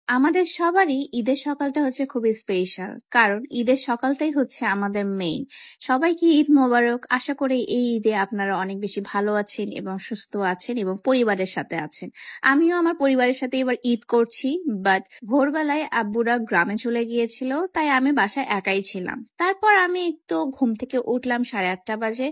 আমাদের সবারই ঈদের সকালটা হচ্ছে খুবই স্পেশাল। কারণ ঈদের সকালটাই হচ্ছে আমাদের মেইন। সবাইকে ঈদ মোবারক। আশা করি এই ঈদে আপনারা অনেক বেশি ভালো আছেন এবং সুস্থ আছেন এবং পরিবারের সাথে আছেন। আমিও আমার পরিবারের সাথে এবার ঈদ করছি। বাট ভোরবেলায় আব্বুরা গ্রামে চলে গিয়েছিল, তাই আমি বাসায় একাই ছিলাম। তারপর আমি একটু ঘুম থেকে উঠলাম 8:30 বাজে।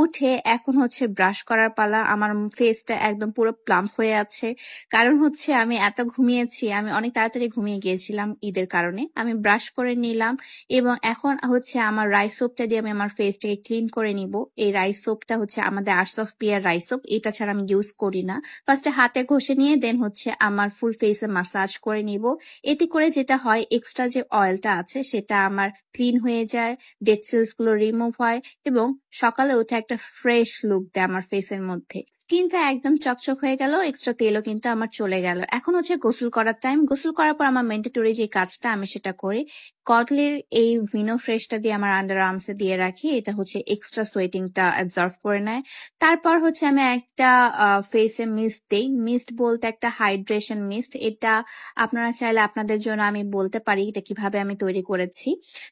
উঠে এখন হচ্ছে ব্রাশ করার পালা। আমার ফেসটা একদম পুরো প্লাম্প হয়ে আছে। কারণ হচ্ছে আমি এত ঘুমিয়েছি, আমি অনেক তাড়াতাড়ি ঘুমিয়ে গিয়েছিলাম ঈদের কারণে। আমি ব্রাশ করে নিলাম এবং এখন হচ্ছে আমার রাইস সোপটা দিয়ে আমি আমার ফেসটাকে ক্লিন করে নিব। এই রাইস সোপটা হচ্ছে আমাদের arts of pear rice soap, এটা ছাড়া আমি ইউজ করি না। ফার্স্টে হাতে ঘষে নিয়ে দেন হচ্ছে আমার ফুল ফেসে মাসাজ করে নিব। এতে করে যেটা হয়, এক্সট্রা যে অয়েলটা আছে সেটা আমার ক্লিন হয়ে যায়, ডেড সেলস গুলো রিমুভ হয় এবং সকালে উঠে একটা ফ্রেশ লুক দেয় আমার ফেসের মধ্যে। স্কিনটা একদম চকচক হয়ে গেল, এক্সট্রা তেলও কিন্তু আমার চলে গেল। এখন হচ্ছে গোসল করার টাইম। গোসল করার পর আমার ম্যান্ডেটরি যে কাজটা আমি সেটা করি। কটলির এই ভিনো ফ্রেশটা দিয়ে আমার আন্ডার আর্মসে দিয়ে রাখি, এটা হচ্ছে এক্সট্রা সোয়েটিংটা অ্যাবজর্ব করে নেয়। তারপর হচ্ছে আমি একটা ফেসে মিস্ট দেই। মিস্ট বলতে একটা হাইড্রেশন মিস্ট। এটা আপনারা চাইলে আপনাদের জন্য আমি বলতে পারি এটা কিভাবে আমি তৈরি করেছি।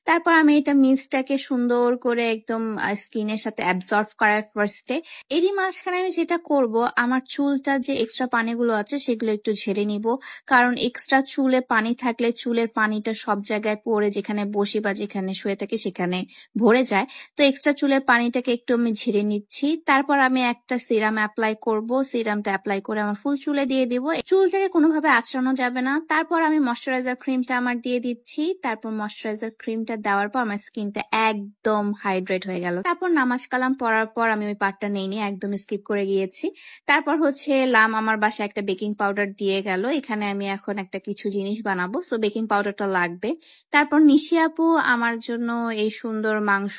তারপর আমি এটা মিস্টটাকে সুন্দর করে একদম স্কিনের সাথে অ্যাবজর্ব করার ফার্স্টে। এরই মাঝখানে আমি যেটা করব, আমার চুলটা যে এক্সট্রা পানিগুলো আছে সেগুলো একটু ঝেড়ে নিব। কারণ এক্সট্রা চুলে পানি থাকলে চুলের পানিটা সব জায়গায় পড়ে, যেখানে বসি বা যেখানে শুয়ে থাকি সেখানে ভরে যায়। তো এক্সট্রা চুলের পানিটাকে একটু আমি ঝেড়ে নিচ্ছি। তারপর আমি একটা সিরাম অ্যাপ্লাই করব। সিরামটা অ্যাপ্লাই করে আমার ফুল চুলে দিয়ে দিব। চুলটাকে কোনোভাবে আঁচড়ানো যাবে না। তারপর আমি ময়শ্চারাইজার ক্রিমটা আমার দিয়ে দিচ্ছি। তারপর ময়শ্চারাইজার ক্রিমটা দেওয়ার পর আমার স্কিনটা একদম হাইড্রেট হয়ে গেল। তারপর নামাজ কালাম পড়ার পর আমি ওই পার্টটা নেইনি, একদম স্কিপ করে গিয়েছি। তারপর হচ্ছে লাম আমার বাসায় একটা বেকিং পাউডার দিয়ে গেল। এখানে আমি এখন একটা কিছু জিনিস বানাবো, সো বেকিং পাউডারটা লাগবে। তারপর নিশি আপু আমার জন্য এই সুন্দর মাংস,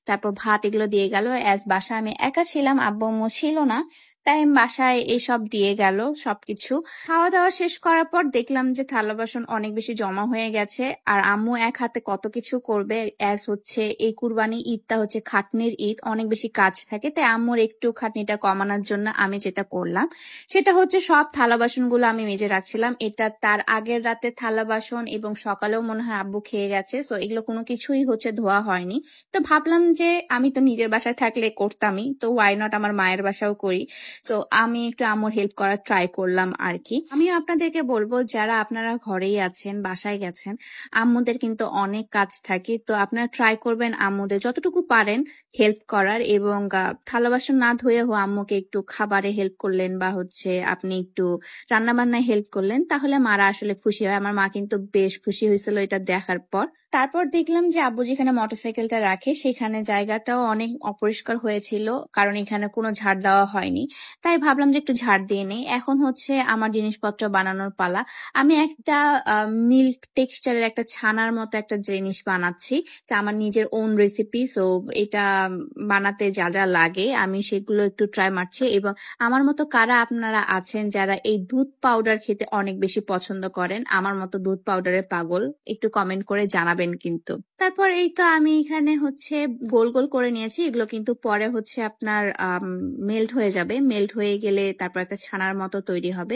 তারপর ভাত এগুলো দিয়ে গেল। অ্যাজ বাসায় আমি একা ছিলাম, আব্বু আম্মু ছিল না, তাই আমি বাসায় এসব দিয়ে গেল সবকিছু। খাওয়া দাওয়া শেষ করার পর দেখলাম যে থালা বাসন অনেক বেশি জমা হয়ে গেছে। আর আম্মু এক হাতে কত কিছু করবে, অ্যাজ হচ্ছে এই কুরবানি ঈদটা হচ্ছে খাটনির ঈদ, অনেক বেশি কাজ থাকে। তাই আম্মুর একটু খাটনিটা কমানোর জন্য আমি যেটা করলাম সেটা হচ্ছে সব থালা বাসনগুলো আমি মেজে রাখছিলাম। এটা তার আগের রাতে থালা বাসন এবং সকালেও মনে হয় আব্বু খেয়ে গেছে, সো এগুলো কোনো কিছুই হচ্ছে ধোয়া হয়নি। তো ভাবলাম যে আমি তো নিজের বাসায় থাকলে করতামই, তো ওয়াই নট আমার মায়ের বাসাও করি। তো আমি একটু আম্মুর হেল্প করার ট্রাই করলাম আর কি। আমিও আপনাদেরকে বলবো, যারা আপনারা ঘরেই আছেন, বাসায় গেছেন, আম্মুদের কিন্তু অনেক কাজ থাকে। তো আপনারা ট্রাই করবেন আম্মুদের যতটুকু পারেন হেল্প করার, এবং থালা বাসন না ধুয়ে আম্মুকে একটু খাবারে হেল্প করলেন বা হচ্ছে আপনি একটু রান্না বান্নায় হেল্প করলেন, তাহলে মারা আসলে খুশি হয়। আমার মা কিন্তু বেশ খুশি হয়েছিল এটা দেখার পর। তারপর দেখলাম যে আব্বু যেখানে মোটরসাইকেলটা রাখে সেখানে জায়গাটাও অনেক অপরিষ্কার হয়েছিল, কারণ এখানে কোনো ঝাড় দেওয়া হয়নি। তাই ভাবলাম যে একটু ঝাড় দিয়ে নেই। এখন হচ্ছে আমার জিনিসপত্র বানানোর পালা। আমি একটা মিল্ক টেক্সচারের একটা ছানার মতো একটা জিনিস বানাচ্ছি। তা আমার নিজের ওন রেসিপি, সো এটা বানাতে যা যা লাগে আমি সেগুলো একটু ট্রাই মারছি। এবং আমার মতো কারা আপনারা আছেন যারা এই দুধ পাউডার খেতে অনেক বেশি পছন্দ করেন, আমার মতো দুধ পাউডারের পাগল, একটু কমেন্ট করে জানাবেন কিন্তু। তারপর এই তো আমি এখানে হচ্ছে গোল গোল করে নিয়েছি। এগুলো কিন্তু পরে হচ্ছে আপনার মেল্ট হয়ে যাবে। মেল্ট হয়ে গেলে তারপর একটা ছানার মতো তৈরি হবে।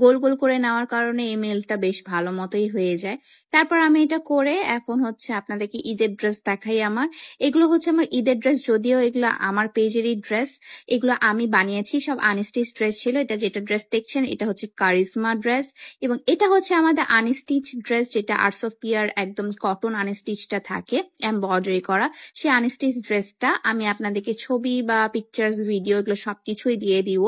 গোল গোল করে নেওয়ার কারণে এই মেল্টটা বেশ ভালো মতোই হয়ে যায়। তারপর আমি এটা করে এখন হচ্ছে আপনাদেরকে ঈদের ড্রেস দেখাই আমার। এগুলো হচ্ছে আমার ঈদের ড্রেস, যদিও এগুলো আমার পেজেরই ড্রেস। এগুলো আমি বানিয়েছি, সব আনস্টিচ ড্রেস ছিল। এটা যেটা ড্রেস দেখছেন এটা হচ্ছে কারিজমা ড্রেস, এবং এটা হচ্ছে আমাদের আনস্টিচ ড্রেস, যেটা আর্টস অফ পিয়ার একদম কটন আনস্টিচটা থাকে এমব্রয়ডারি করা। সেই আনস্টিচ ড্রেসটা আমি আপনাদেরকে ছবি বা পিকচার্স, ভিডিও এগুলো সবকিছুই দিয়ে দিব।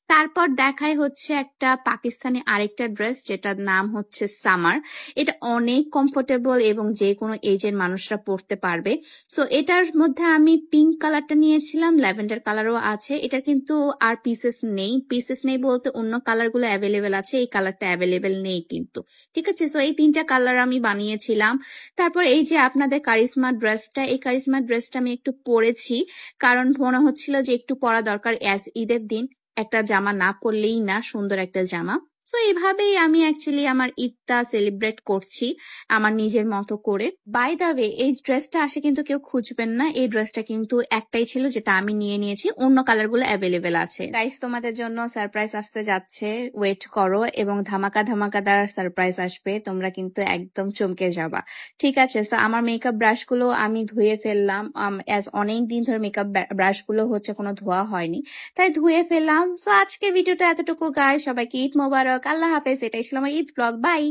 তারপর দেখাই হচ্ছে একটা পাকিস্তানি আরেকটা ড্রেস, যেটার নাম হচ্ছে সামার। এটা অনেক কমফোর্টেবল এবং যে কোনো এজের মানুষরা পরতে পারবে। সো এটার মধ্যে আমি পিঙ্ক কালারটা নিয়েছিলাম, ল্যাভেন্ডার কালারও আছে। এটা কিন্তু আর পিসেস নেই। পিসেস নেই বলতে অন্য কালারগুলো অ্যাভেলেবেল আছে, এই কালারটা অ্যাভেলেবেল নেই কিন্তু। ঠিক আছে, সো এই 3টা কালার আমি বানিয়েছিলাম। তারপর এই যে আপনাদের কারিজমা ড্রেসটা, এই কারিজমা ড্রেসটা আমি একটু পরেছি, কারণ মনে হচ্ছিল যে একটু পরা দরকার। অ্যাজ ঈদের দিন একটা জামা না পরলেই না, সুন্দর একটা জামা। সো এইভাবেই আমি অ্যাকচুয়ালি আমার ঈদটা সেলিব্রেট করছি আমার নিজের মতো করে। বাই দ্য ওয়ে, এই ড্রেসটা আসে কিন্তু কেউ খুঁজবেন না। এই ড্রেসটা কিন্তু একটাই ছিল যেটা আমি নিয়ে নিয়েছি, অন্য কালারগুলো অ্যাভেলেবেল আছে। গাইস, তোমাদের জন্য সারপ্রাইজ আসতে যাচ্ছে, ওয়েট করো এবং ধামাকাদার সারপ্রাইজ আসবে, তোমরা কিন্তু একদম চমকে যাবা। ঠিক আছে, সো আমার মেকআপ ব্রাশগুলো আমি ধুয়ে ফেললাম। অনেক দিন ধরে মেকআপ ব্রাশগুলো হচ্ছে কোনো ধোয়া হয়নি, তাই ধুয়ে ফেললাম। সো আজকের ভিডিওটা এতটুকু গাইস, সবাইকে ঈদ মোবারক, আল্লাহ হাফেজ। এটাই ছিল আমার ঈদ ব্লগ, বাই।